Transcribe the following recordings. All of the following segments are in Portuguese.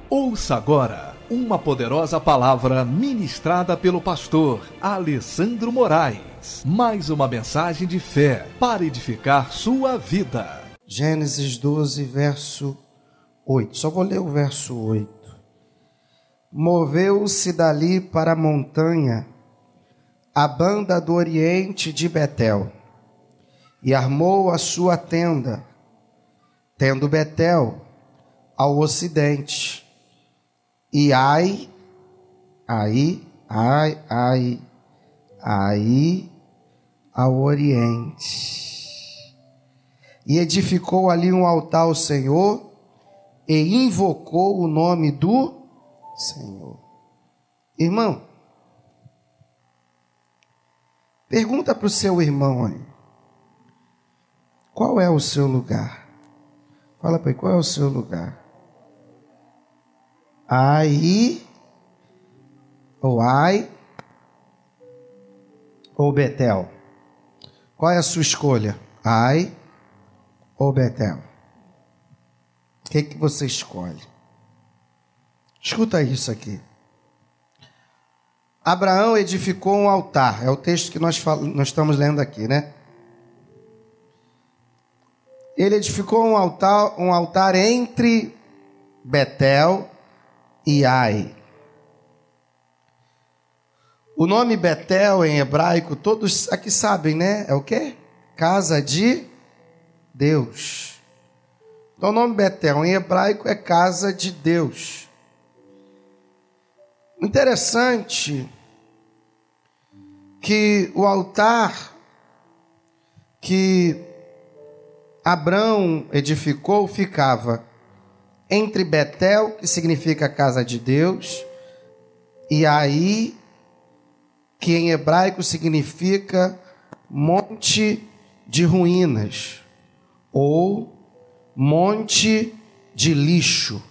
Ouça agora uma poderosa palavra ministrada pelo pastor Alessandro Moraes. Mais uma mensagem de fé para edificar sua vida. Gênesis 12, verso 8. Só vou ler o verso 8. Moveu-se dali para a montanha a banda do oriente de Betel e armou a sua tenda, tendo Betel ao ocidente, e Ai ao oriente. E edificou ali um altar ao Senhor e invocou o nome do Senhor. Irmão, pergunta para o seu irmão aí, qual é o seu lugar? Fala para ele, qual é o seu lugar? Ai ou Betel? Qual é a sua escolha? Ai ou Betel? O que você escolhe? Escuta isso aqui. Abraão edificou um altar. É o texto que nós estamos lendo aqui, né? Ele edificou um altar entre Betel e Ai. O nome Betel em hebraico, todos aqui sabem, né? É o quê? Casa de Deus. Então o nome Betel em hebraico é casa de Deus. Interessante que o altar que Abrão edificou ficava entre Betel, que significa casa de Deus, e Ai, que em hebraico significa monte de ruínas, ou monte de lixo.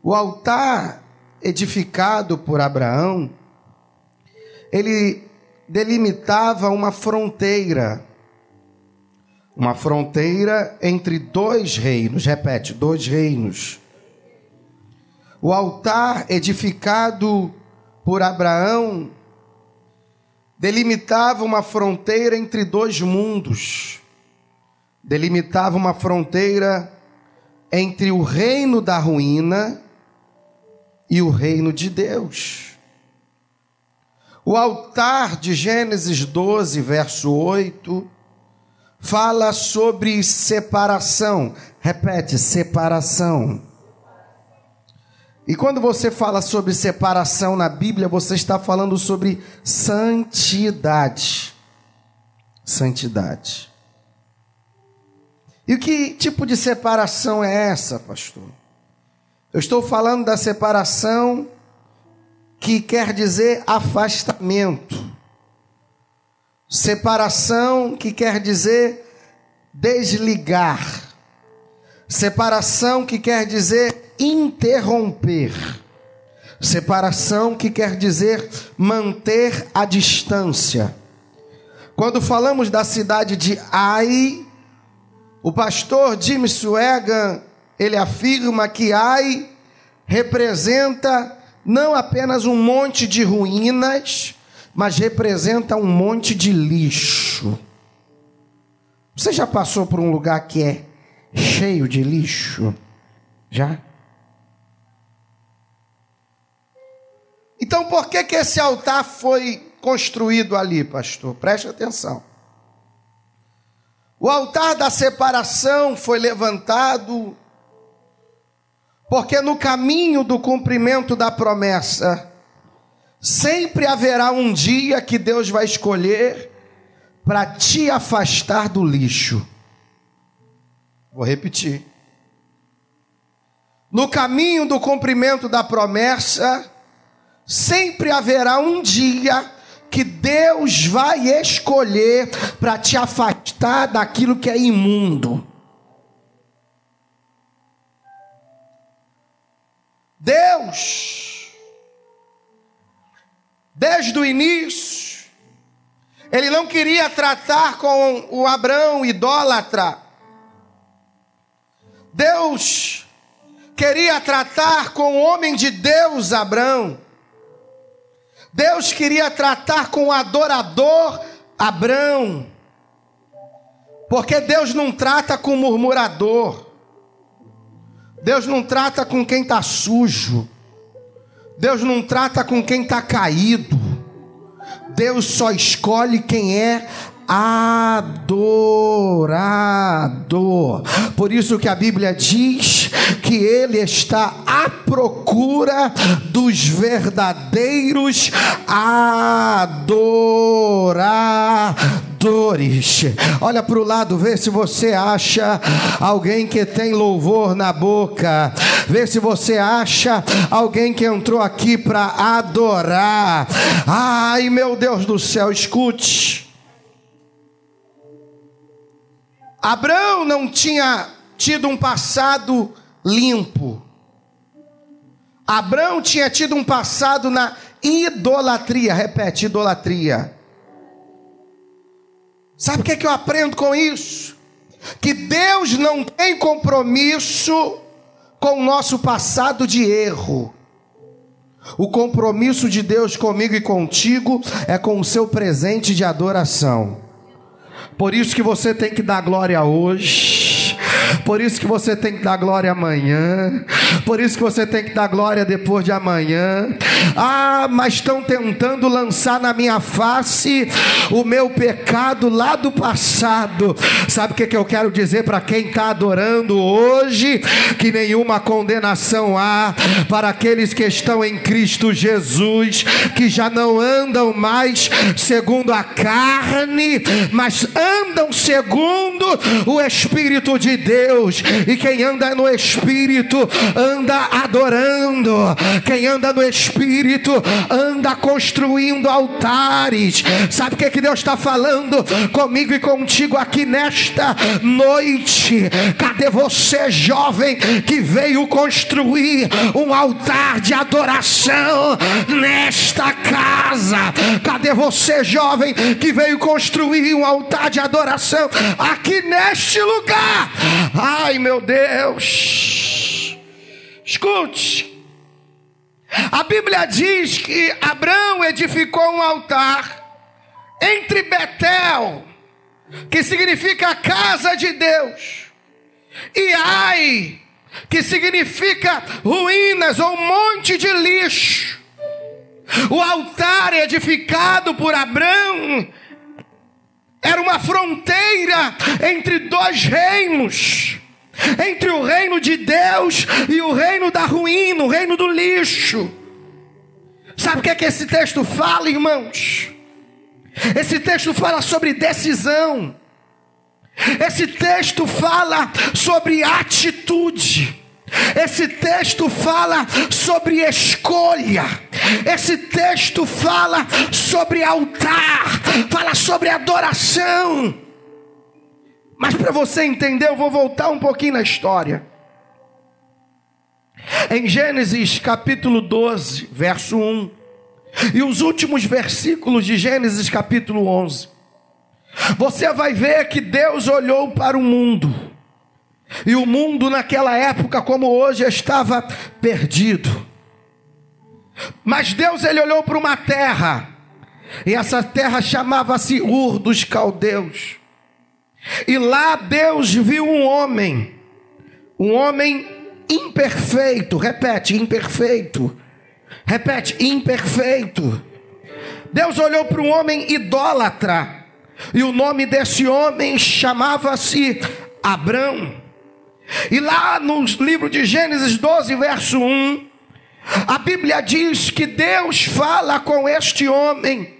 O altar edificado por Abraão, ele delimitava uma fronteira entre dois reinos. Repete, dois reinos. O altar edificado por Abraão delimitava uma fronteira entre dois mundos. Delimitava uma fronteira entre o reino da ruína e o reino de Deus. O altar de Gênesis 12, verso 8, fala sobre separação. Repete, separação. E quando você fala sobre separação na Bíblia, você está falando sobre santidade. Santidade. E que tipo de separação é essa, pastor? Eu estou falando da separação que quer dizer afastamento. Separação que quer dizer desligar. Separação que quer dizer interromper. Separação que quer dizer manter a distância. Quando falamos da cidade de Ai, o pastor Jimmy Swaggart, ele afirma que Ai representa não apenas um monte de ruínas, mas representa um monte de lixo. Você já passou por um lugar que é cheio de lixo? Já? Então por que esse altar foi construído ali, pastor? Preste atenção. O altar da separação foi levantado porque no caminho do cumprimento da promessa sempre haverá um dia que Deus vai escolher para te afastar do lixo. Vou repetir. No caminho do cumprimento da promessa, sempre haverá um dia que Deus vai escolher para te afastar daquilo que é imundo. Deus, desde o início, Ele não queria tratar com o Abrão idólatra. Deus queria tratar com o homem de Deus, Abrão. Deus queria tratar com o adorador, Abrão. Porque Deus não trata com o murmurador. Deus não trata com quem está sujo. Deus não trata com quem está caído. Deus só escolhe quem é adorador. Por isso que a Bíblia diz que Ele está à procura dos verdadeiros adoradores. Olha para o lado, vê se você acha alguém que tem louvor na boca. Vê se você acha alguém que entrou aqui para adorar. Ai, meu Deus do céu, escute. Abrão não tinha tido um passado limpo. Abrão tinha tido um passado na idolatria. Repete, idolatria. Sabe o que é que eu aprendo com isso? Que Deus não tem compromisso com o nosso passado de erro. O compromisso de Deus comigo e contigo é com o seu presente de adoração. Por isso que você tem que dar glória hoje. Por isso que você tem que dar glória amanhã. Por isso que você tem que dar glória depois de amanhã. Ah, mas estão tentando lançar na minha face o meu pecado lá do passado. Sabe o que eu quero dizer para quem está adorando hoje? Que nenhuma condenação há para aqueles que estão em Cristo Jesus, que já não andam mais segundo a carne, mas andam segundo o Espírito de Deus. E quem anda no Espírito anda adorando. Quem anda no Espírito anda construindo altares. Sabe o que Deus está falando comigo e contigo aqui nesta noite? Cadê você, jovem, que veio construir um altar de adoração nesta casa? Cadê você, jovem, que veio construir um altar de adoração aqui neste lugar? Ai, meu Deus. Escute. A Bíblia diz que Abrão edificou um altar entre Betel, que significa casa de Deus, e Ai, que significa ruínas ou monte de lixo. O altar edificado por Abrão era uma fronteira entre dois reinos, entre o reino de Deus e o reino da ruína, o reino do lixo. Sabe o que é que esse texto fala, irmãos? Esse texto fala sobre decisão. Esse texto fala sobre atitude. Esse texto fala sobre escolha. Esse texto fala sobre altar, fala sobre adoração. Mas para você entender, eu vou voltar um pouquinho na história. Em Gênesis capítulo 12, verso 1, e os últimos versículos de Gênesis capítulo 11, você vai ver que Deus olhou para o mundo. E o mundo naquela época, como hoje, estava perdido. Mas Deus, ele olhou para uma terra, e essa terra chamava-se Ur dos Caldeus. E lá Deus viu um homem imperfeito. Repete, imperfeito. Repete, imperfeito. Deus olhou para um homem idólatra, e o nome desse homem chamava-se Abrão. E lá no livro de Gênesis 12, verso 1, a Bíblia diz que Deus fala com este homem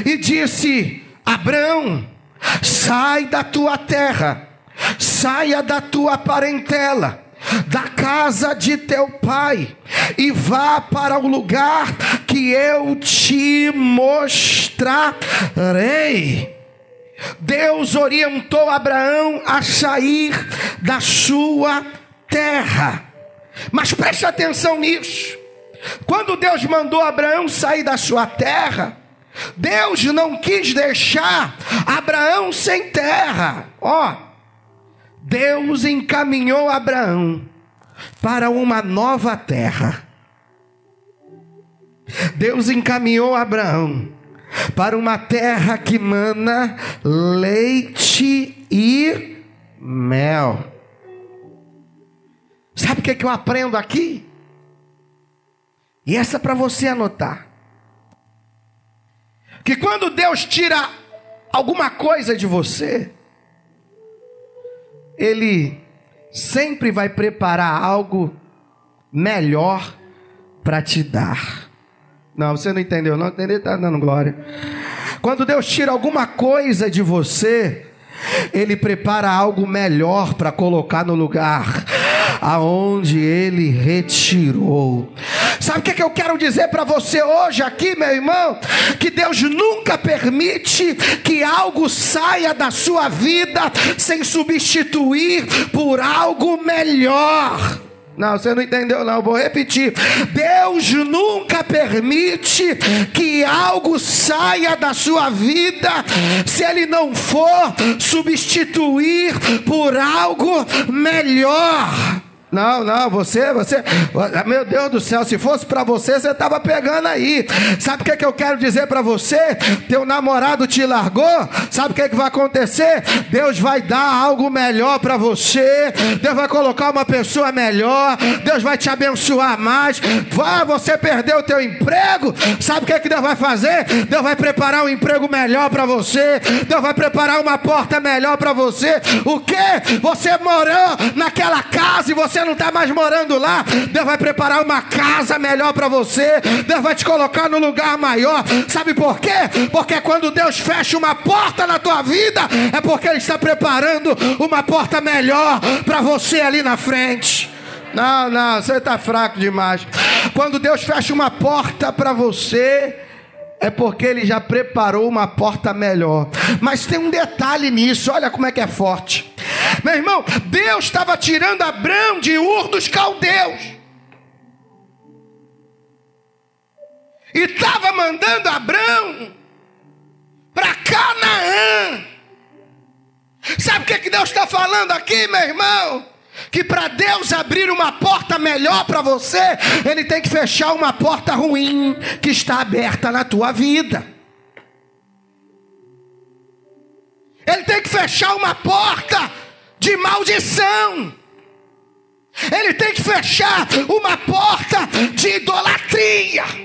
e disse: Abrão, sai da tua terra, saia da tua parentela, da casa de teu pai, e vá para o lugar que eu te mostrarei. Deus orientou Abraão a sair da sua terra. Mas preste atenção nisso. Quando Deus mandou Abraão sair da sua terra, Deus não quis deixar Abraão sem terra. Deus encaminhou Abraão para uma nova terra. Deus encaminhou Abraão para uma terra que mana leite e mel. Sabe o que eu aprendo aqui? E essa é para você anotar. Que quando Deus tira alguma coisa de você, Ele sempre vai preparar algo melhor para te dar. Não, você não entendeu, não entendeu, está dando glória. Quando Deus tira alguma coisa de você, Ele prepara algo melhor para colocar no lugar aonde Ele retirou. Sabe o que eu quero dizer para você hoje aqui, meu irmão? Que Deus nunca permite que algo saia da sua vida sem substituir por algo melhor. Não, você não entendeu não, vou repetir. Deus nunca permite que algo saia da sua vida se Ele não for substituir por algo melhor. Não, você, meu Deus do céu, se fosse para você, você estava pegando aí. Sabe o que eu quero dizer para você? Teu namorado te largou, sabe o que vai acontecer? Deus vai dar algo melhor para você, Deus vai colocar uma pessoa melhor, Deus vai te abençoar mais. Você perdeu o teu emprego, sabe o que Deus vai fazer? Deus vai preparar um emprego melhor para você, Deus vai preparar uma porta melhor para você. O que? Você morou naquela casa e você não está mais morando lá. Deus vai preparar uma casa melhor para você, Deus vai te colocar no lugar maior. Sabe por quê? Porque quando Deus fecha uma porta na tua vida, é porque Ele está preparando uma porta melhor para você ali na frente. Não, você está fraco demais. Quando Deus fecha uma porta para você, é porque Ele já preparou uma porta melhor. Mas tem um detalhe nisso, olha como é que é forte. Meu irmão, Deus estava tirando Abrão de Ur dos Caldeus e estava mandando Abrão para Canaã. Sabe o que Deus está falando aqui, meu irmão? Que para Deus abrir uma porta melhor para você, Ele tem que fechar uma porta ruim que está aberta na tua vida. Ele tem que fechar uma porta de maldição. Ele tem que fechar uma porta de idolatria.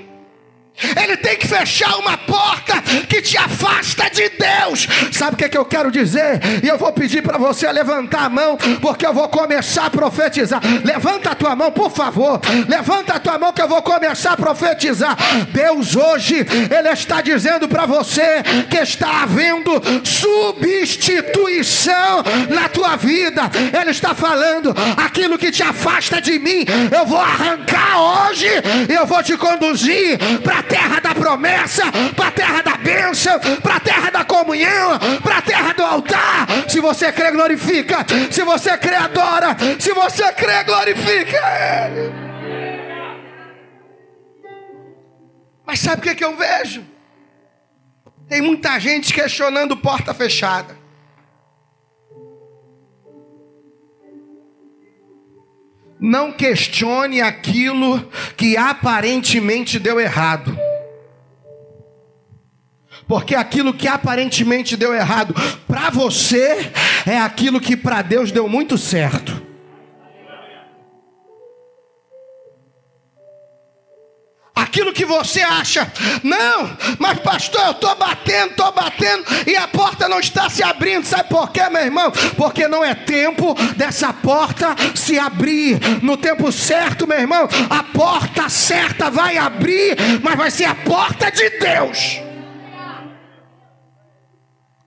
Ele tem que fechar uma porta que te afasta de Deus. Sabe o que eu quero dizer? E eu vou pedir para você levantar a mão, porque eu vou começar a profetizar. Levanta a tua mão, por favor. Levanta a tua mão que eu vou começar a profetizar. Deus hoje, Ele está dizendo para você que está havendo substituição na tua vida. Ele está falando: aquilo que te afasta de mim, eu vou arrancar hoje e eu vou te conduzir para terra da promessa, para a terra da bênção, para a terra da comunhão, para a terra do altar. Se você crê, glorifica. Se você crê, adora. Se você crê, glorifica Ele. Mas sabe o que eu vejo? Tem muita gente questionando porta fechada. Não questione aquilo que aparentemente deu errado. Porque aquilo que aparentemente deu errado para você é aquilo que para Deus deu muito certo. Aquilo que você acha, não, mas pastor, eu estou batendo e a porta não está se abrindo. Sabe por quê, meu irmão? Porque não é tempo dessa porta se abrir. No tempo certo, meu irmão, a porta certa vai abrir, mas vai ser a porta de Deus.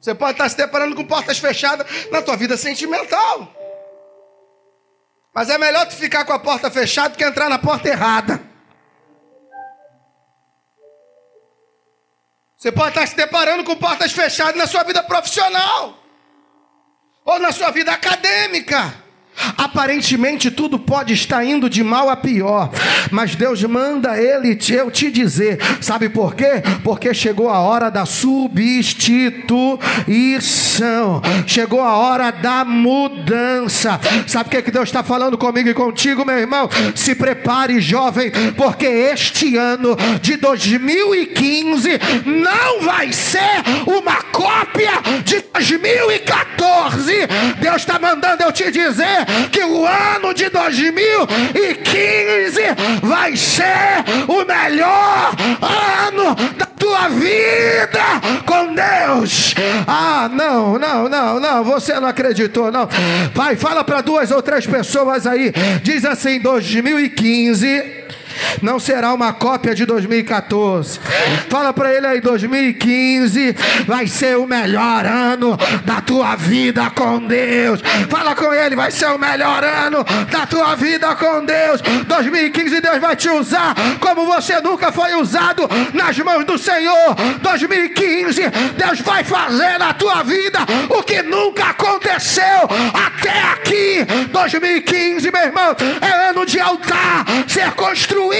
Você pode estar se deparando com portas fechadas na tua vida sentimental, mas é melhor tu ficar com a porta fechada do que entrar na porta errada. Você pode estar se deparando com portas fechadas na sua vida profissional, ou na sua vida acadêmica, Aparentemente tudo pode estar indo de mal a pior, mas Deus manda eu te dizer, sabe por quê? Porque chegou a hora da substituição, chegou a hora da mudança. Sabe o que Deus está falando comigo e contigo, meu irmão? Se prepare, jovem, porque este ano de 2015 não vai ser uma cópia de 2014. Deus está mandando eu te dizer que o ano de 2015 vai ser o melhor ano da tua vida com Deus. Ah, não, você não acreditou, não. Pai, fala para 2 ou 3 pessoas aí, diz assim: 2015 não será uma cópia de 2014. Fala para ele aí: 2015 vai ser o melhor ano da tua vida com Deus. Fala com ele: vai ser o melhor ano da tua vida com Deus. 2015 Deus vai te usar como você nunca foi usado nas mãos do Senhor. 2015 Deus vai fazer na tua vida o que nunca aconteceu até aqui. 2015, meu irmão, é ano de altar ser construído.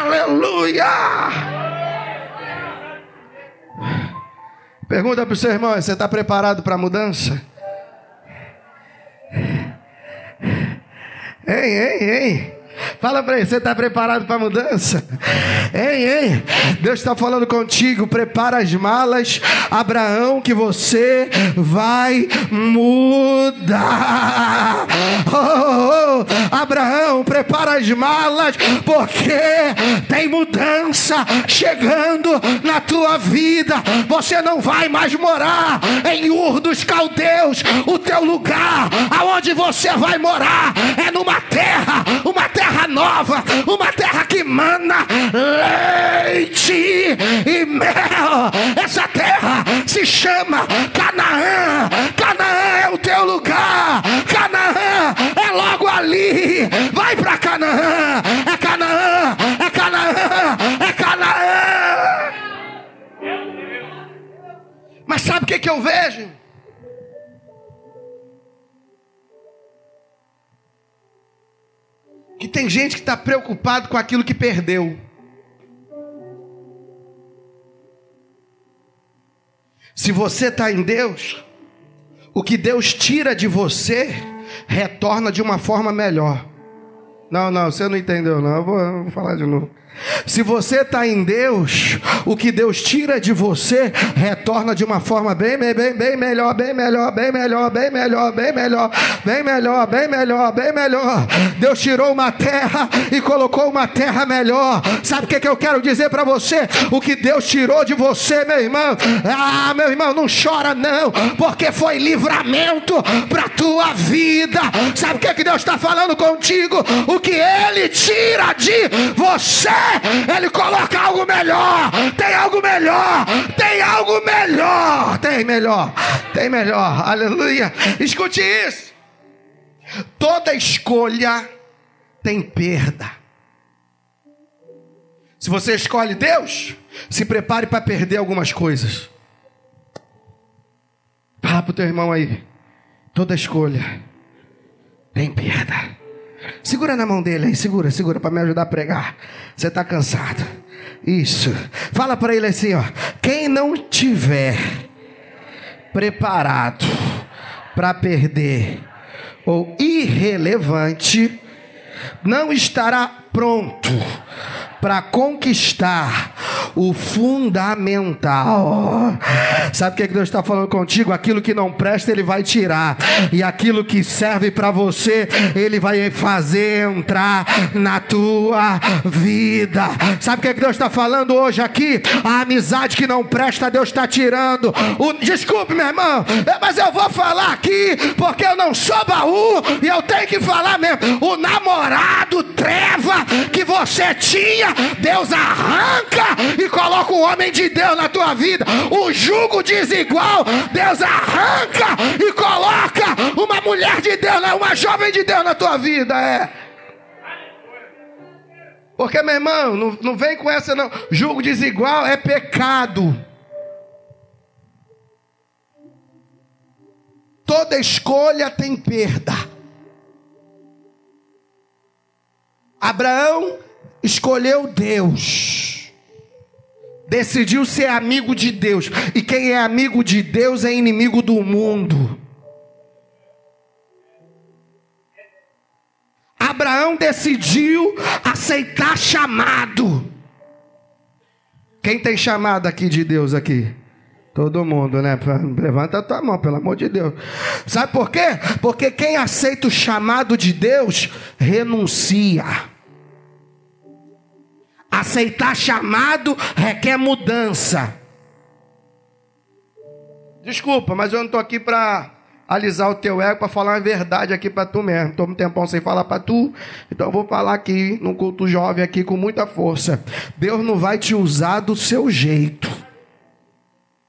Aleluia. Pergunta para o seu irmão: você está preparado para a mudança? Ei. Fala para ele: você está preparado para a mudança? Ei, Deus está falando contigo. Prepara as malas, Abraão, que você vai mudar. Abraão, prepara as malas, porque tem mudança chegando na tua vida. Você não vai mais morar em Ur dos Caldeus. O teu lugar, aonde você vai morar, é numa terra nova, uma terra que mana leite e mel. Essa terra se chama Canaã. Canaã é o teu lugar. Canaã é logo ali. Vai para Canaã. É Canaã, é Canaã, é Canaã. Mas sabe o que eu vejo? Que tem gente que está preocupado com aquilo que perdeu. Se você está em Deus, o que Deus tira de você retorna de uma forma melhor. Não, você não entendeu não. Eu vou falar de novo. Se você está em Deus, o que Deus tira de você retorna de uma forma bem melhor. Deus tirou uma terra e colocou uma terra melhor. Sabe o que eu quero dizer para você? O que Deus tirou de você, meu irmão, meu irmão, não chora não, porque foi livramento para a tua vida. Sabe o que Deus está falando contigo? O que Ele tira de você, Ele coloca algo melhor. Tem algo melhor. Tem melhor. Aleluia. Escute isso. Toda escolha tem perda. Se você escolhe Deus, se prepare para perder algumas coisas. Fala para o teu irmão aí: toda escolha tem perda. Segura na mão dele aí, segura para me ajudar a pregar. Você está cansado. Isso. Fala para ele assim, ó: quem não tiver preparado para perder ou irrelevante, não estará pronto para conquistar o fundamental. Sabe o que Deus está falando contigo? Aquilo que não presta Ele vai tirar, e aquilo que serve para você Ele vai fazer entrar na tua vida. Sabe o que Deus está falando hoje aqui? A amizade que não presta Deus está tirando. Desculpe, meu irmão, mas eu vou falar aqui porque eu não sou baú e eu tenho que falar mesmo. O namorado treva que você tinha, Deus arranca e coloca um homem de Deus na tua vida. O jugo desigual, Deus arranca e coloca uma mulher de Deus, uma jovem de Deus na tua vida. Porque, meu irmão, não vem com essa não. Jugo desigual é pecado. Toda escolha tem perda. Abraão escolheu Deus. Decidiu ser amigo de Deus. E quem é amigo de Deus é inimigo do mundo. Abraão decidiu aceitar chamado. Quem tem chamado aqui de Deus aqui? Todo mundo, né? Levanta a tua mão, pelo amor de Deus. Sabe por quê? Porque quem aceita o chamado de Deus, renuncia. Aceitar chamado requer mudança. Desculpa, mas eu não estou aqui para alisar o teu ego, para falar a verdade aqui para tu mesmo. Estou um tempão sem falar para tu, então eu vou falar aqui, num culto jovem aqui com muita força. Deus não vai te usar do seu jeito.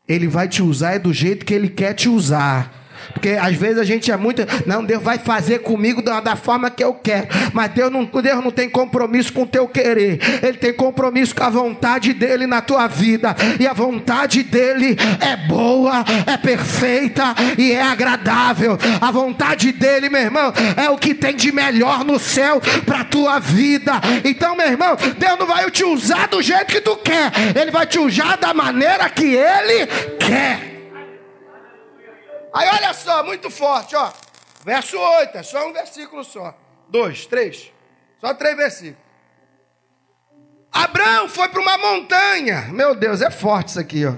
Ele vai te usar do jeito que Ele quer te usar. Porque às vezes a gente é muito... Não, Deus vai fazer comigo da forma que eu quero. Mas Deus não tem compromisso com o teu querer. Ele tem compromisso com a vontade dEle na tua vida. E a vontade dEle é boa, é perfeita e é agradável. A vontade dEle, meu irmão, é o que tem de melhor no céu para a tua vida. Então, meu irmão, Deus não vai te usar do jeito que tu quer. Ele vai te usar da maneira que Ele quer. Aí olha só, muito forte, ó. Verso 8, é só um versículo só. 2, 3. Só 3 versículos. Abraão foi para uma montanha. Meu Deus, é forte isso aqui, ó.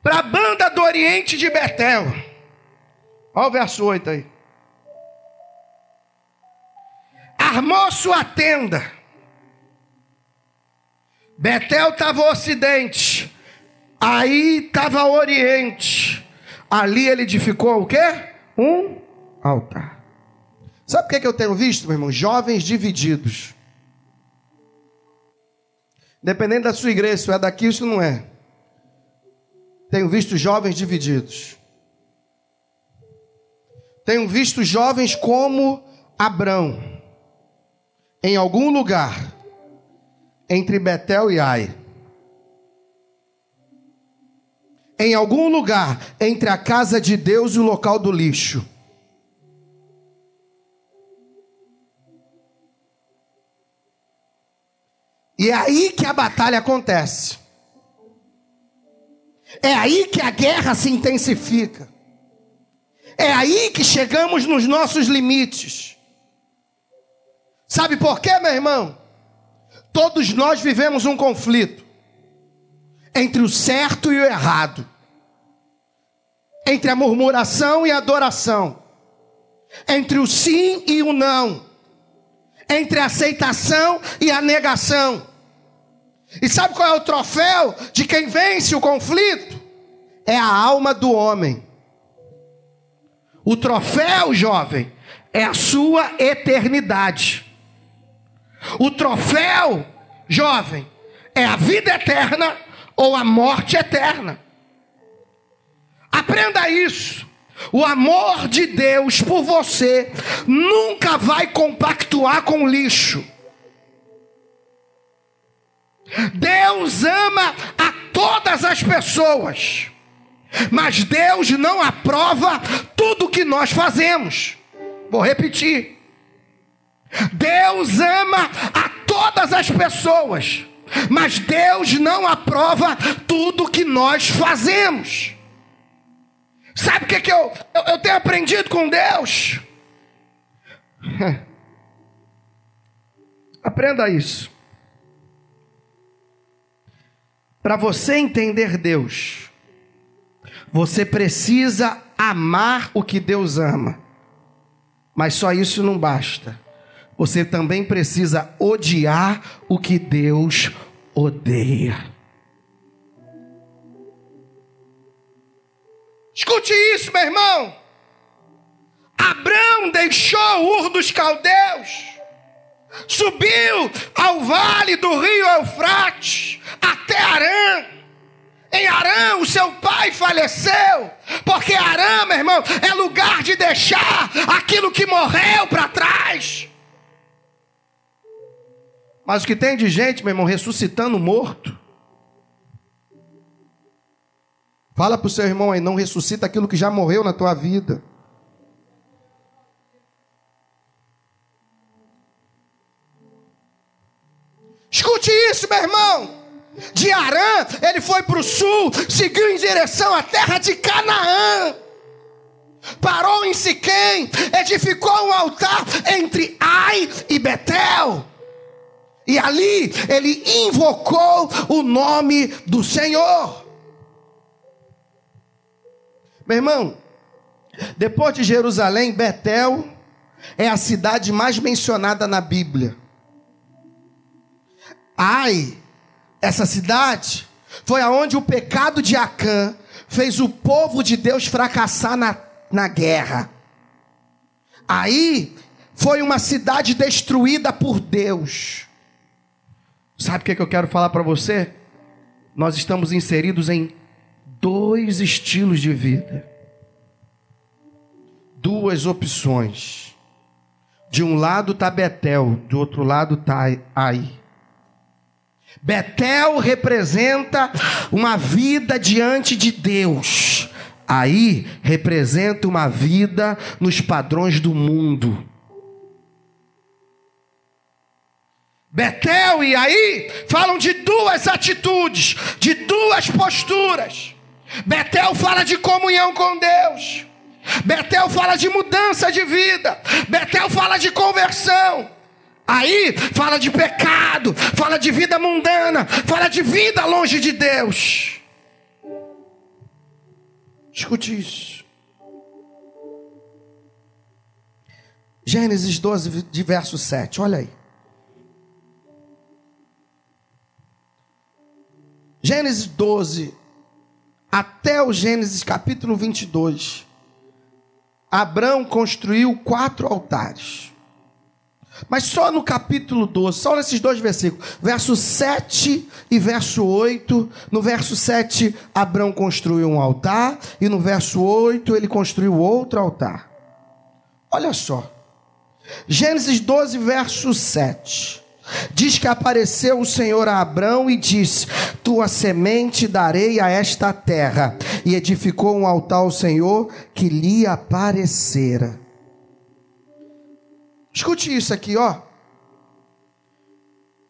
Para a banda do oriente de Betel. Olha o verso 8 aí. Armou sua tenda. Betel estava ao ocidente. Aí estava o oriente. Ali ele edificou o quê? Um altar. Sabe o que eu tenho visto, meu irmão? Jovens divididos. Dependendo da sua igreja, se é daqui, isso não é. Tenho visto jovens divididos. Tenho visto jovens como Abrão. Em algum lugar. Entre Betel e Ai. Em algum lugar entre a casa de Deus e o local do lixo. E é aí que a batalha acontece. É aí que a guerra se intensifica. É aí que chegamos nos nossos limites. Sabe por quê, meu irmão? Todos nós vivemos um conflito entre o certo e o errado, entre a murmuração e a adoração, entre o sim e o não, entre a aceitação e a negação. E sabe qual é o troféu de quem vence o conflito? É a alma do homem. O troféu, jovem, é a sua eternidade. O troféu, jovem, é a vida eterna ou a morte eterna. Aprenda isso. O amor de Deus por você nunca vai compactuar com lixo. Deus ama a todas as pessoas, mas Deus não aprova tudo que nós fazemos. Vou repetir. Deus ama a todas as pessoas, mas Deus não aprova tudo que nós fazemos. Sabe o que eu tenho aprendido com Deus? Aprenda isso. Para você entender Deus, você precisa amar o que Deus ama. Mas só isso não basta. Você também precisa odiar o que Deus odeia. Escute isso, meu irmão. Abrão deixou Ur dos Caldeus, subiu ao vale do rio Eufrates, até Harã. Em Harã o seu pai faleceu, porque Harã, meu irmão, é lugar de deixar aquilo que morreu para trás. Mas o que tem de gente, meu irmão, ressuscitando morto. Fala para o seu irmão aí, não ressuscita aquilo que já morreu na tua vida. meu irmão, de Arã, ele foi para o sul, seguiu em direção à terra de Canaã. Parou em Siquém, edificou um altar entre Ai e Betel. E ali ele invocou o nome do Senhor. Meu irmão, depois de Jerusalém, Betel é a cidade mais mencionada na Bíblia. Ai, essa cidade foi aonde o pecado de Acã fez o povo de Deus fracassar na guerra. Aí foi uma cidade destruída por Deus. Sabe o que eu quero falar para você? Nós estamos inseridos em 2 estilos de vida, 2 opções. De um lado está Betel, do outro lado está Ai. Betel representa uma vida diante de Deus. Ai representa uma vida nos padrões do mundo. Betel e Ai falam de 2 atitudes, de 2 posturas. Betel fala de comunhão com Deus. Betel fala de mudança de vida. Betel fala de conversão. Aí fala de pecado, fala de vida mundana, fala de vida longe de Deus. Escute isso. Gênesis 12, de verso 7, olha aí. Gênesis 12, até o Gênesis capítulo 22, Abrão construiu 4 altares. Mas só no capítulo 12, só nesses 2 versículos, verso 7 e verso 8, no verso 7, Abrão construiu um altar, e no verso 8, ele construiu outro altar. Olha só, Gênesis 12, verso 7, diz que apareceu o Senhor a Abrão e disse: tua semente darei a esta terra, e edificou um altar ao Senhor que lhe aparecera. Escute isso aqui, ó.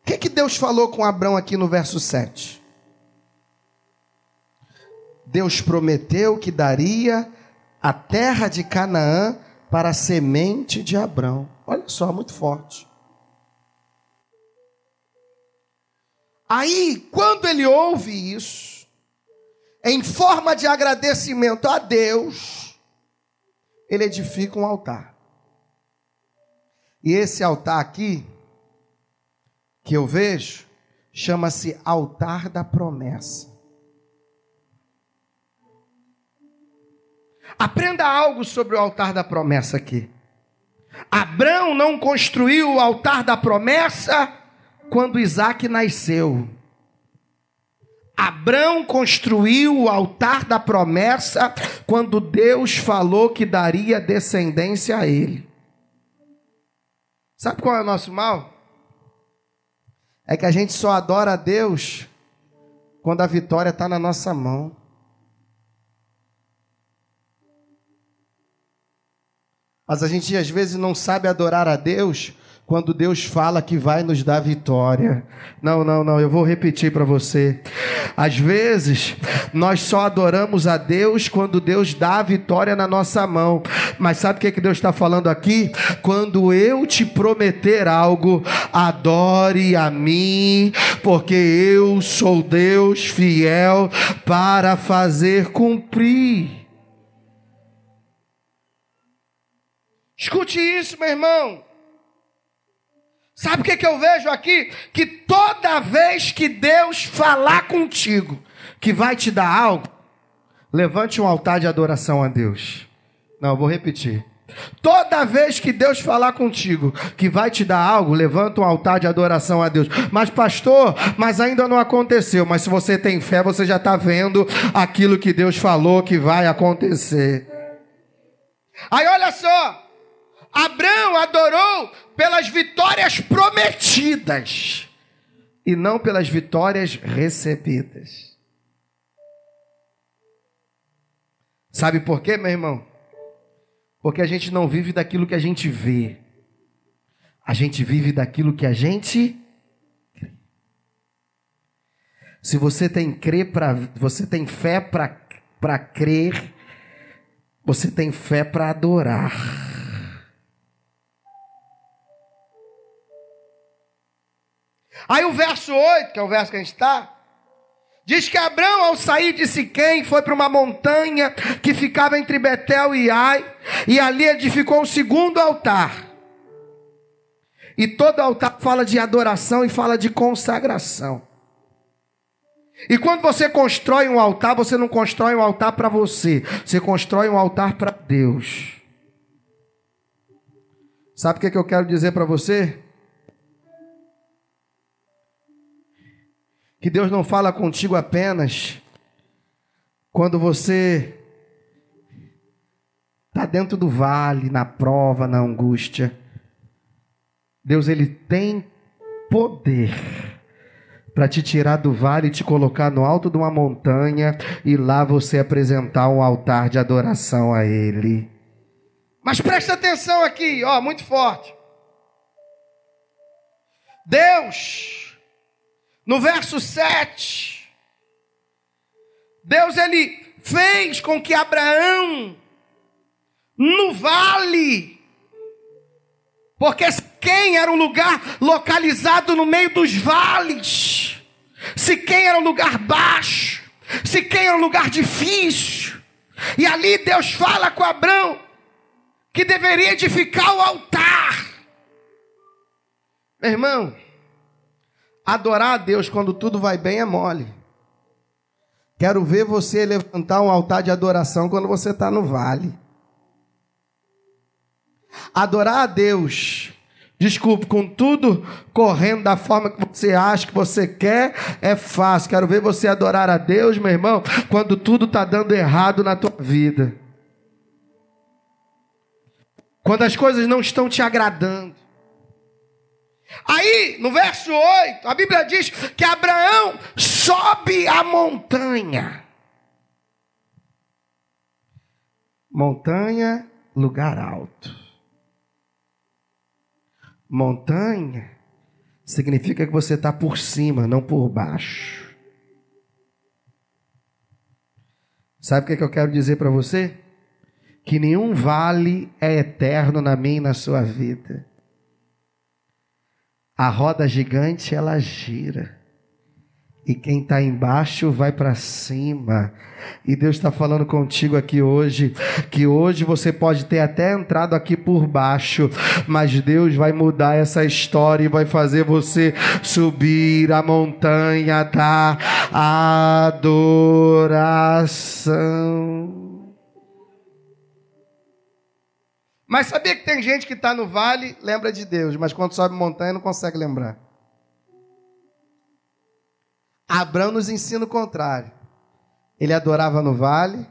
O que Deus falou com Abrão aqui no verso 7? Deus prometeu que daria a terra de Canaã para a semente de Abrão. Olha só, muito forte. Aí, quando ele ouve isso, em forma de agradecimento a Deus, ele edifica um altar. E esse altar aqui, que eu vejo, chama-se altar da promessa. Aprenda algo sobre o altar da promessa aqui. Abrão não construiu o altar da promessa quando Isaac nasceu. Abrão construiu o altar da promessa quando Deus falou que daria descendência a ele. Sabe qual é o nosso mal? É que a gente só adora a Deus quando a vitória está na nossa mão. Mas a gente às vezes não sabe adorar a Deus quando Deus fala que vai nos dar vitória. Não, eu vou repetir para você. Às vezes, nós só adoramos a Deus quando Deus dá a vitória na nossa mão. Mas sabe o que Deus está falando aqui? Quando eu te prometer algo, adore a mim, porque eu sou Deus fiel para fazer cumprir. Escute isso, meu irmão. Sabe o que eu vejo aqui? Que toda vez que Deus falar contigo que vai te dar algo, levante um altar de adoração a Deus. Não, eu vou repetir. Toda vez que Deus falar contigo que vai te dar algo, levanta um altar de adoração a Deus. Mas pastor, mas ainda não aconteceu. Mas se você tem fé, você já está vendo aquilo que Deus falou que vai acontecer. Aí olha só, Abrão adorou pelas vitórias prometidas e não pelas vitórias recebidas. Sabe por quê, meu irmão? Porque a gente não vive daquilo que a gente vê. A gente vive daquilo que a gente crê. Se você tem você tem fé para crer, você tem fé para adorar. Aí o verso 8, que é o verso que a gente está, diz que Abrão, ao sair de Siquém, foi para uma montanha que ficava entre Betel e Ai, e ali edificou um segundo altar. E todo altar fala de adoração e fala de consagração. E quando você constrói um altar, você não constrói um altar para você, você constrói um altar para Deus. Sabe o que eu quero dizer para você? Que Deus não fala contigo apenas quando você está dentro do vale, na prova, na angústia. Deus, Ele tem poder para te tirar do vale e te colocar no alto de uma montanha e lá você apresentar um altar de adoração a Ele. Mas presta atenção aqui, ó, muito forte. Deus, no verso 7, Deus, Ele fez com que Abraão, no vale, porque Siquém era um lugar localizado no meio dos vales, Siquém era um lugar baixo, Siquém era um lugar difícil, e ali Deus fala com Abraão que deveria edificar o altar. Meu irmão, adorar a Deus quando tudo vai bem é mole. Quero ver você levantar um altar de adoração quando você está no vale. Adorar a Deus, desculpe, com tudo correndo da forma que você acha, que você quer, é fácil. Quero ver você adorar a Deus, meu irmão, quando tudo está dando errado na tua vida. Quando as coisas não estão te agradando. Aí, no verso 8, a Bíblia diz que Abraão sobe a montanha. Montanha, lugar alto. Montanha significa que você está por cima, não por baixo. Sabe o que eu quero dizer para você? Que nenhum vale é eterno na minha e na sua vida. A roda gigante, ela gira. E quem está embaixo vai para cima. E Deus está falando contigo aqui hoje, que hoje você pode ter até entrado aqui por baixo, mas Deus vai mudar essa história e vai fazer você subir a montanha da adoração. Mas sabia que tem gente que está no vale, lembra de Deus, mas quando sobe montanha não consegue lembrar. Abraão nos ensina o contrário. Ele adorava no vale,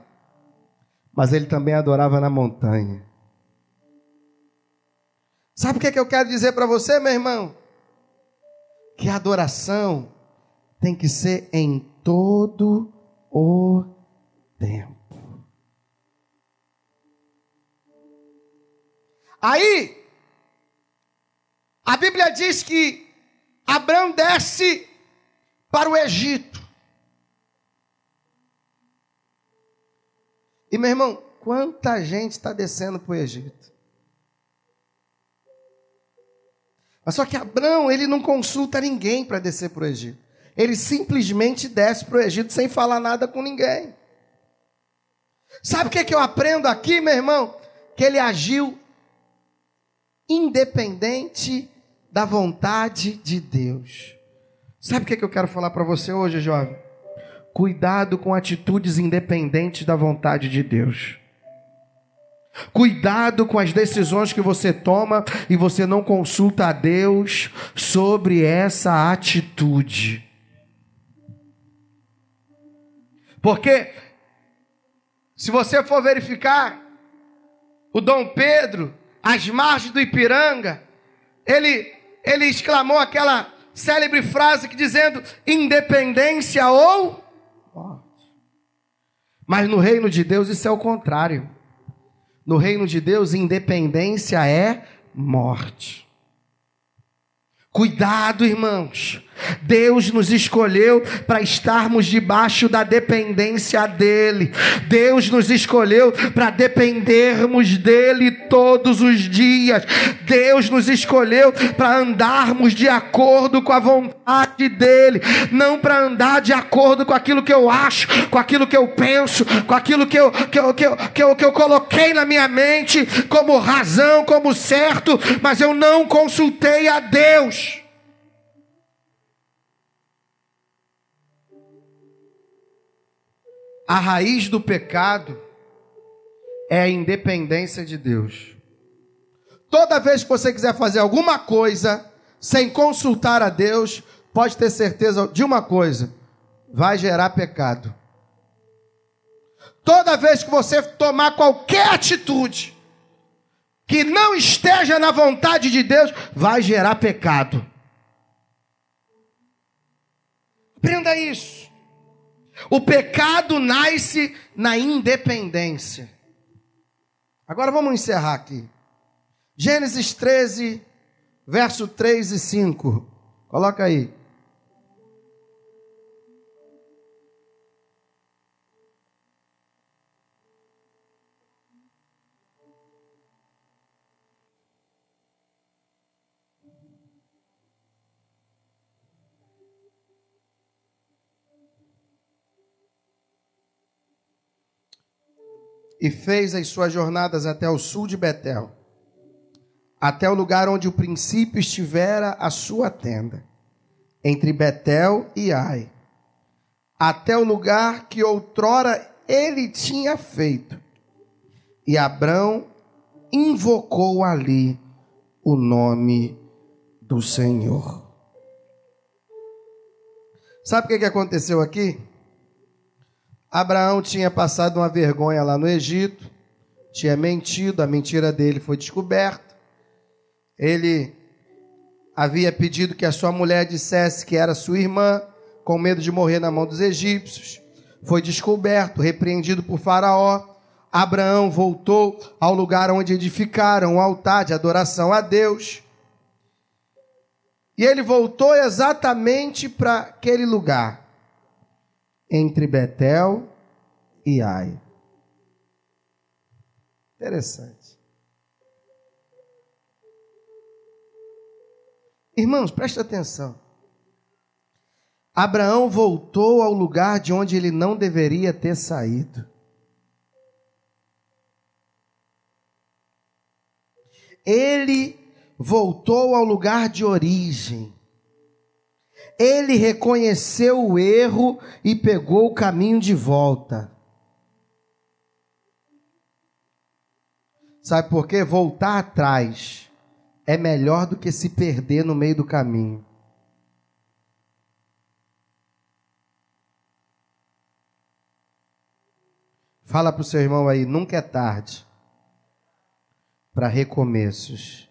mas ele também adorava na montanha. Sabe o que eu quero dizer para você, meu irmão? Que a adoração tem que ser em todo o tempo. Aí, a Bíblia diz que Abraão desce para o Egito. E meu irmão, quanta gente está descendo para o Egito? Mas só que Abraão, ele não consulta ninguém para descer para o Egito. Ele simplesmente desce para o Egito sem falar nada com ninguém. Sabe o que eu aprendo aqui, meu irmão? Que ele agiu independente da vontade de Deus. Sabe o que eu quero falar para você hoje, jovem? Cuidado com atitudes independentes da vontade de Deus. Cuidado com as decisões que você toma e você não consulta a Deus sobre essa atitude. Porque, se você for verificar, o Dom Pedro, às margens do Ipiranga, ele exclamou aquela célebre frase que dizendo: independência ou morte. Mas no reino de Deus isso é o contrário. No reino de Deus, independência é morte. Cuidado, irmãos. Deus nos escolheu para estarmos debaixo da dependência dEle. Deus nos escolheu para dependermos dEle todos os dias. Deus nos escolheu para andarmos de acordo com a vontade dEle, não para andar de acordo com aquilo que eu acho, com aquilo que eu penso, com aquilo que eu coloquei na minha mente como razão, como certo, mas eu não consultei a Deus. A raiz do pecado é a independência de Deus. Toda vez que você quiser fazer alguma coisa sem consultar a Deus, pode ter certeza de uma coisa: vai gerar pecado. Toda vez que você tomar qualquer atitude que não esteja na vontade de Deus, vai gerar pecado. Aprenda isso. O pecado nasce na independência. Agora vamos encerrar aqui. Gênesis 13, verso 3 e 5. Coloca aí. E fez as suas jornadas até o sul de Betel, até o lugar onde o princípio estivera a sua tenda, entre Betel e Ai, até o lugar que outrora ele tinha feito. E Abrão invocou ali o nome do Senhor. Sabe o que aconteceu aqui? Abraão tinha passado uma vergonha lá no Egito, tinha mentido, a mentira dele foi descoberta. Ele havia pedido que a sua mulher dissesse que era sua irmã, com medo de morrer na mão dos egípcios. Foi descoberto, repreendido por Faraó. Abraão voltou ao lugar onde edificaram o altar de adoração a Deus. E ele voltou exatamente para aquele lugar, entre Betel e Ai. Interessante. Irmãos, preste atenção. Abraão voltou ao lugar de onde ele não deveria ter saído. Ele voltou ao lugar de origem. Ele reconheceu o erro e pegou o caminho de volta. Sabe por quê? Voltar atrás é melhor do que se perder no meio do caminho. Fala para o seu irmão aí, nunca é tarde para recomeços.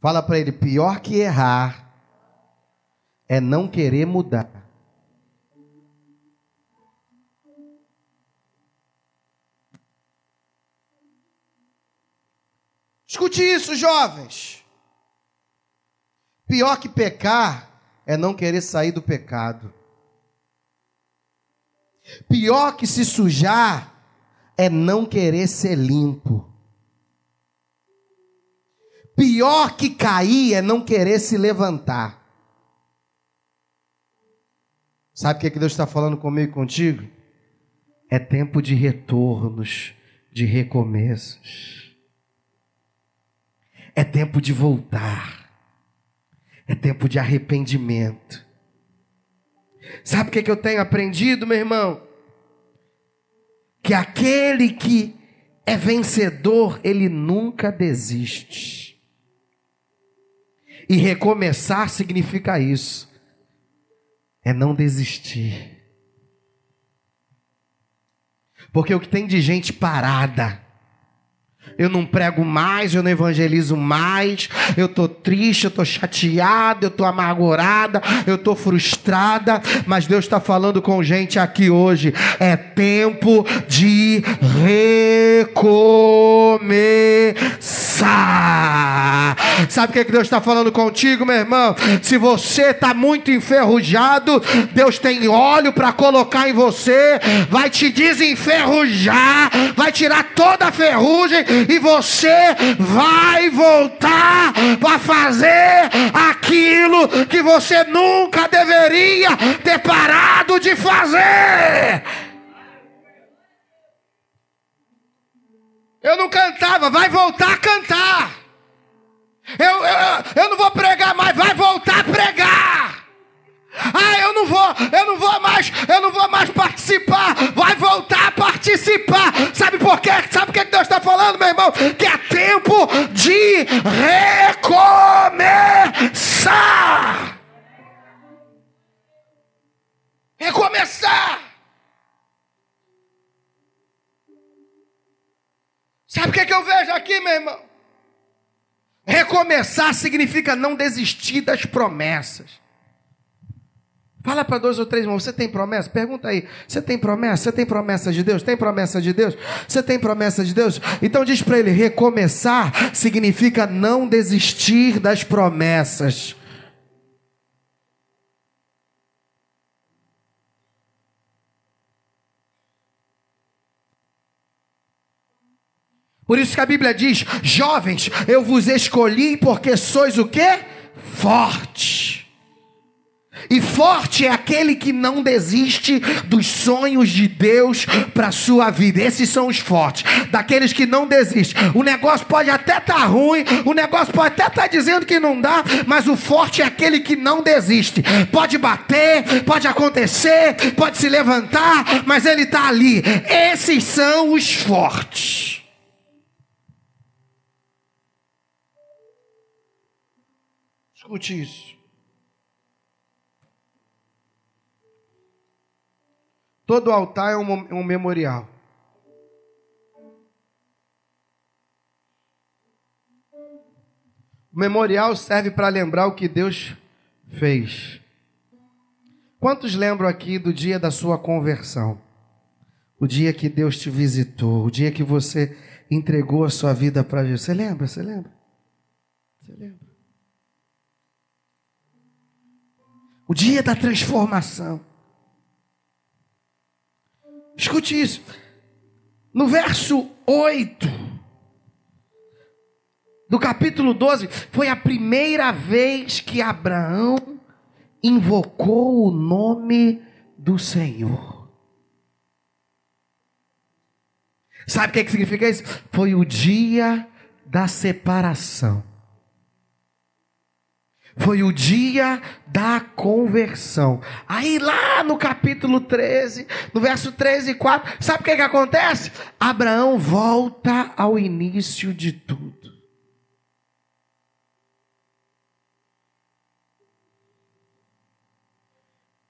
Fala para ele, pior que errar é não querer mudar. Escute isso, jovens. Pior que pecar é não querer sair do pecado. Pior que se sujar é não querer ser limpo. Pior que cair é não querer se levantar. Sabe o que Deus está falando comigo e contigo? É tempo de retornos, de recomeços. É tempo de voltar. É tempo de arrependimento. Sabe o que eu tenho aprendido, meu irmão? Que aquele que é vencedor, ele nunca desiste. E recomeçar significa isso. É não desistir. Porque o que tem de gente parada, eu não prego mais, eu não evangelizo mais, eu estou triste, eu estou chateado, eu estou amargurada, eu estou frustrada, mas Deus está falando com gente aqui hoje, é tempo de recomeçar. Sabe o que Deus está falando contigo, meu irmão? Se você está muito enferrujado, Deus tem óleo para colocar em você, vai te desenferrujar, vai tirar toda a ferrugem e você vai voltar para fazer aquilo que você nunca deveria ter parado de fazer. Eu não cantava, vai voltar a cantar. Eu não vou pregar mais, vai voltar a pregar. Ah, eu não vou mais participar, vai voltar a participar. Sabe por quê? Sabe o que Deus está falando, meu irmão? Que é tempo de recomeçar. Recomeçar. Sabe o que eu vejo aqui, meu irmão? Recomeçar significa não desistir das promessas. Fala para 2 ou 3 irmãos, você tem promessa? Pergunta aí, você tem promessa? Você tem promessa de Deus? Tem promessa de Deus? Você tem promessa de Deus? Então diz para ele, recomeçar significa não desistir das promessas. Por isso que a Bíblia diz, jovens, eu vos escolhi porque sois o quê? Forte. E forte é aquele que não desiste dos sonhos de Deus para a sua vida. Esses são os fortes, daqueles que não desistem. O negócio pode até estar ruim, o negócio pode até estar dizendo que não dá, mas o forte é aquele que não desiste. Pode bater, pode acontecer, pode se levantar, mas ele está ali. Esses são os fortes. Escute isso. Todo altar é um memorial. O memorial serve para lembrar o que Deus fez. Quantos lembram aqui do dia da sua conversão? O dia que Deus te visitou, o dia que você entregou a sua vida para Jesus. Você lembra? Você lembra? Você lembra? O dia da transformação. Escute isso. No verso 8 do capítulo 12, foi a primeira vez que Abraão invocou o nome do Senhor. Sabe o que significa isso? Foi o dia da separação. Foi o dia da conversão. Aí lá no capítulo 13, no verso 3 e 4, sabe o que acontece? Abraão volta ao início de tudo.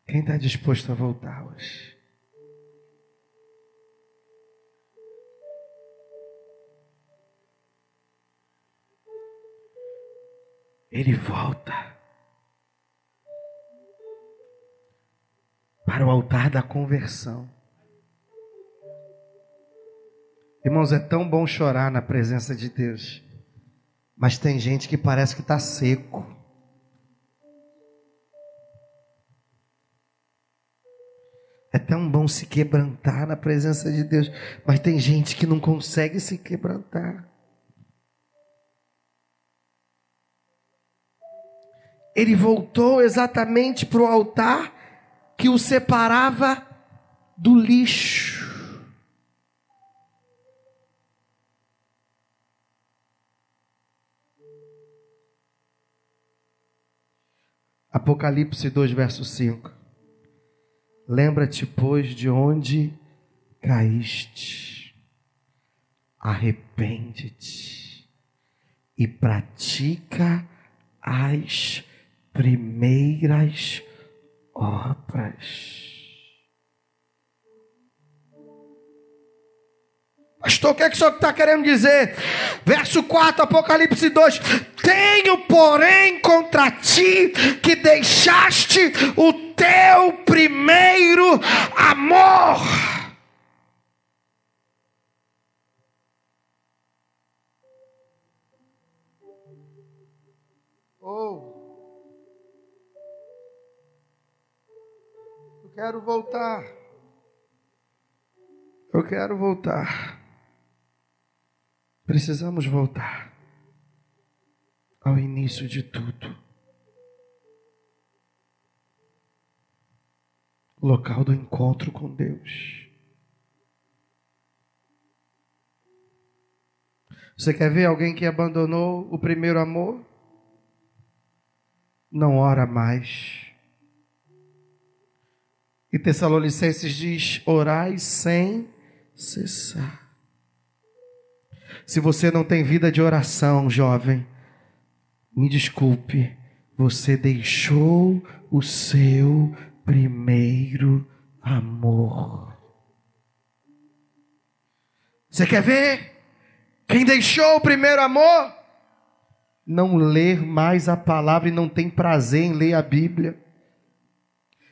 Quem está disposto a voltar hoje? Ele volta para o altar da conversão. Irmãos, é tão bom chorar na presença de Deus, mas tem gente que parece que está seco. É tão bom se quebrantar na presença de Deus, mas tem gente que não consegue se quebrantar. Ele voltou exatamente para o altar que o separava do lixo. Apocalipse 2, verso 5. Lembra-te, pois, de onde caíste. Arrepende-te e pratica as primeiras obras. Pastor, o que é que o senhor está querendo dizer? Verso 4, Apocalipse 2. Tenho, porém, contra ti que deixaste o teu primeiro amor. Eu quero voltar. Eu quero voltar. Precisamos voltar ao início de tudo. O local do encontro com Deus. Você quer ver alguém que abandonou o primeiro amor? Não ora mais. E Tessalonicenses diz: orai sem cessar. Se você não tem vida de oração, jovem, me desculpe, você deixou o seu primeiro amor. Você quer ver quem deixou o primeiro amor? Não ler mais a palavra e não tem prazer em ler a Bíblia.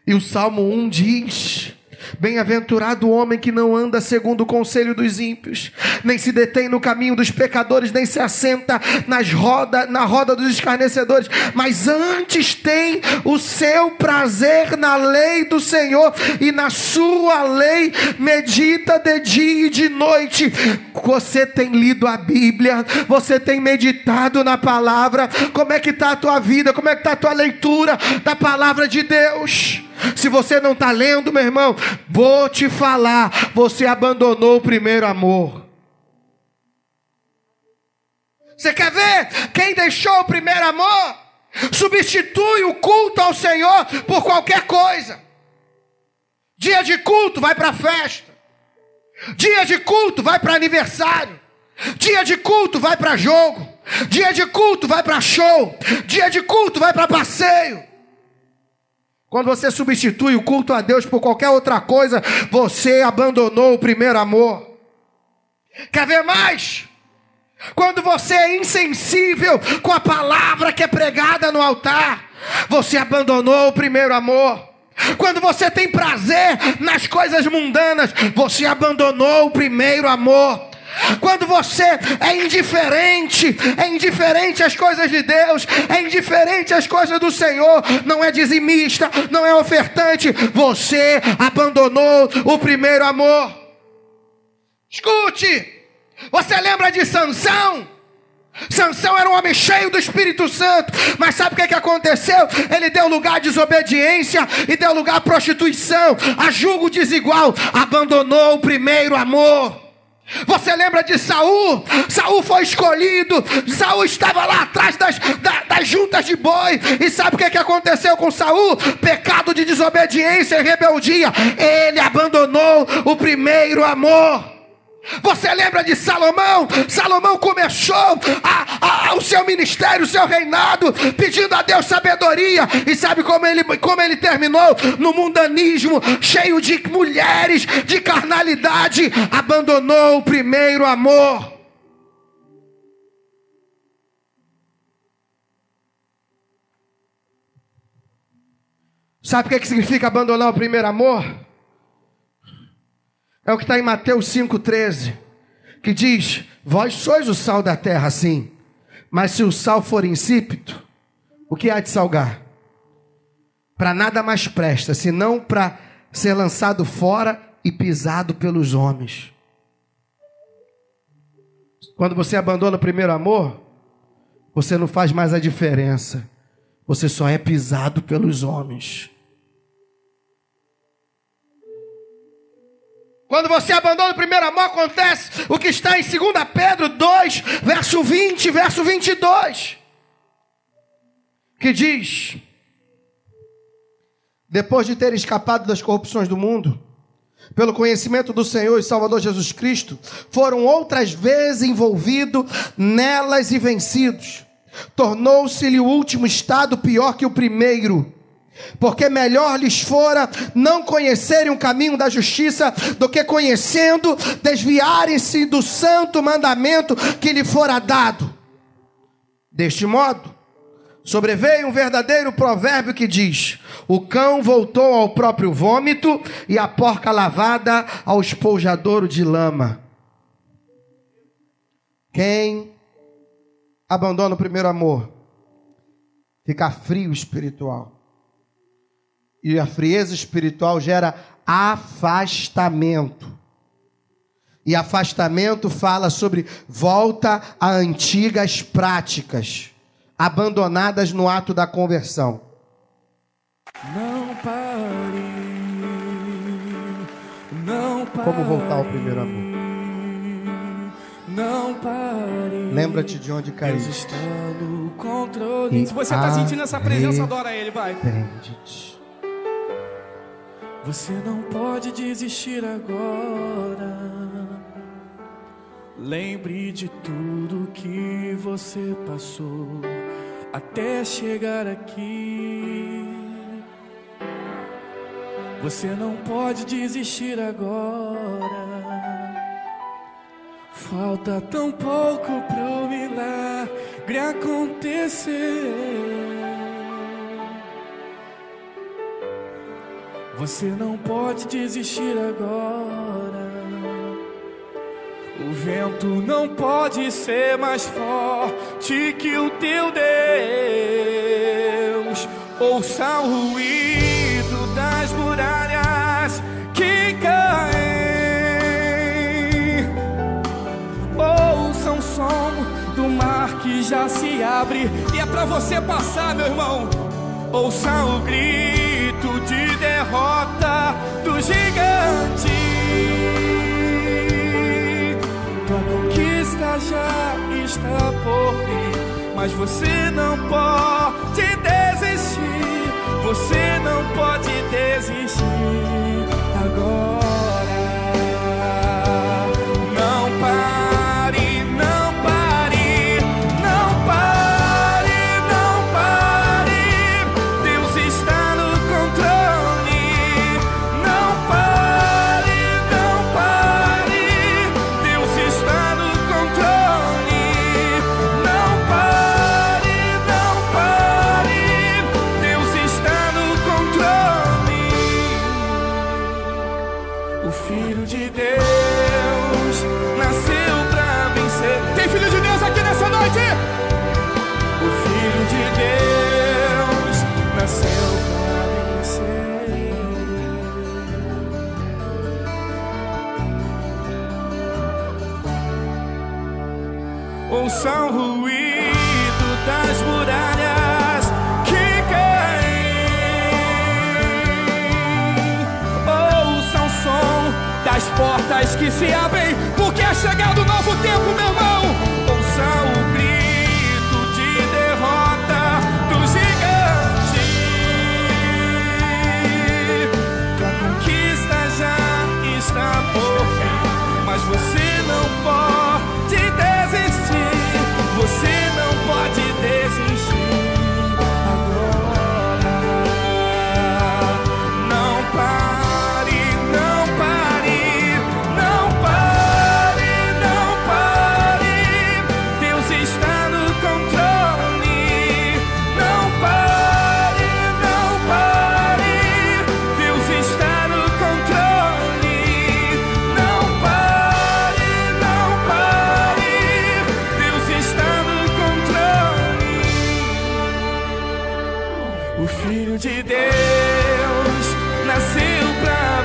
E o Salmo 1 diz: bem-aventurado o homem que não anda segundo o conselho dos ímpios, nem se detém no caminho dos pecadores, nem se assenta na roda dos escarnecedores, mas antes tem o seu prazer na lei do Senhor, e na sua lei medita de dia e de noite. Você tem lido a Bíblia? Você tem meditado na palavra? Como é que está a tua vida? Como é que está a tua leitura da palavra de Deus? Se você não está lendo, meu irmão, vou te falar, você abandonou o primeiro amor. Você quer ver quem deixou o primeiro amor? Substitui o culto ao Senhor por qualquer coisa. Dia de culto, vai para festa. Dia de culto, vai para aniversário. Dia de culto, vai para jogo. Dia de culto, vai para show. Dia de culto, vai para passeio. Quando você substitui o culto a Deus por qualquer outra coisa, você abandonou o primeiro amor. Quer ver mais? Quando você é insensível com a palavra que é pregada no altar, você abandonou o primeiro amor. Quando você tem prazer nas coisas mundanas, você abandonou o primeiro amor. Quando você é indiferente às coisas de Deus, é indiferente às coisas do Senhor, não é dizimista, não é ofertante, você abandonou o primeiro amor. Escute, você lembra de Sansão? Sansão era um homem cheio do Espírito Santo, mas sabe o que aconteceu? Ele deu lugar à desobediência e deu lugar à prostituição, a julgo desigual, abandonou o primeiro amor. Você lembra de Saul? Saul foi escolhido. Saul estava lá atrás das juntas de boi. E sabe o que aconteceu com Saul? Pecado de desobediência e rebeldia. Ele abandonou o primeiro amor. Você lembra de Salomão? Salomão começou o seu ministério, o seu reinado, pedindo a Deus sabedoria. E sabe como ele terminou? No mundanismo, cheio de mulheres, de carnalidade. Abandonou o primeiro amor. Sabe o que significa abandonar o primeiro amor? É o que está em Mateus 5,13, que diz: vós sois o sal da terra, sim, mas se o sal for insípido, o que há de salgar? Para nada mais presta, senão para ser lançado fora e pisado pelos homens. Quando você abandona o primeiro amor, você não faz mais a diferença, você só é pisado pelos homens. Quando você abandona o primeiro amor, acontece o que está em 2 Pedro 2, verso 20, verso 22. Que diz: depois de ter escapado das corrupções do mundo, pelo conhecimento do Senhor e Salvador Jesus Cristo, foram outras vezes envolvidos nelas e vencidos. Tornou-se-lhe o último estado pior que o primeiro. Porque melhor lhes fora não conhecerem o caminho da justiça, do que conhecendo, desviarem-se do santo mandamento que lhe fora dado. Deste modo, sobreveio um verdadeiro provérbio que diz: o cão voltou ao próprio vômito, e a porca lavada ao esponjadouro de lama. Quem abandona o primeiro amor fica frio espiritual. E a frieza espiritual gera afastamento. E afastamento fala sobre volta a antigas práticas, abandonadas no ato da conversão. Não pare, não pare. Como voltar ao primeiro amor? Não pare. Lembra-te de onde caiu. Deus está no controle. Se você está sentindo essa presença, adora Ele, vai. Arrepende-te. Você não pode desistir agora. Lembre de tudo que você passou até chegar aqui. Você não pode desistir agora. Falta tão pouco pro milagre acontecer. Você não pode desistir agora. O vento não pode ser mais forte que o teu Deus. Ouça o ruído das muralhas que caem. Ouça o som do mar que já se abre. E é pra você passar, meu irmão. Ouça o grito de derrota do gigante. Tua conquista já está por vir, mas você não pode desistir. Você não pode desistir agora. Não pare, não pare, não pare, não pare. Deus está no controle. Não pare, não pare. Deus está no controle. Não pare, não pare. Deus está no controle. O Filho de Deus nasceu pra vencer. Tem Filho de Deus aqui nessa noite? O Filho de Deus nasceu pra vencer. Ouça o ruído das muralhas que caem. Ouça o som das portas que se abrem, porque é chegado um novo tempo, meu irmão. Ouça o grito de derrota do gigante. Tua conquista já está por fim, mas você não pode desistir. Você não pode desistir agora. Não pare, não pare, não pare, não pare. Deus está no controle. Não pare, não pare. Deus está no controle. Não pare, não pare. Deus está no controle. O Filho de Deus nasceu pra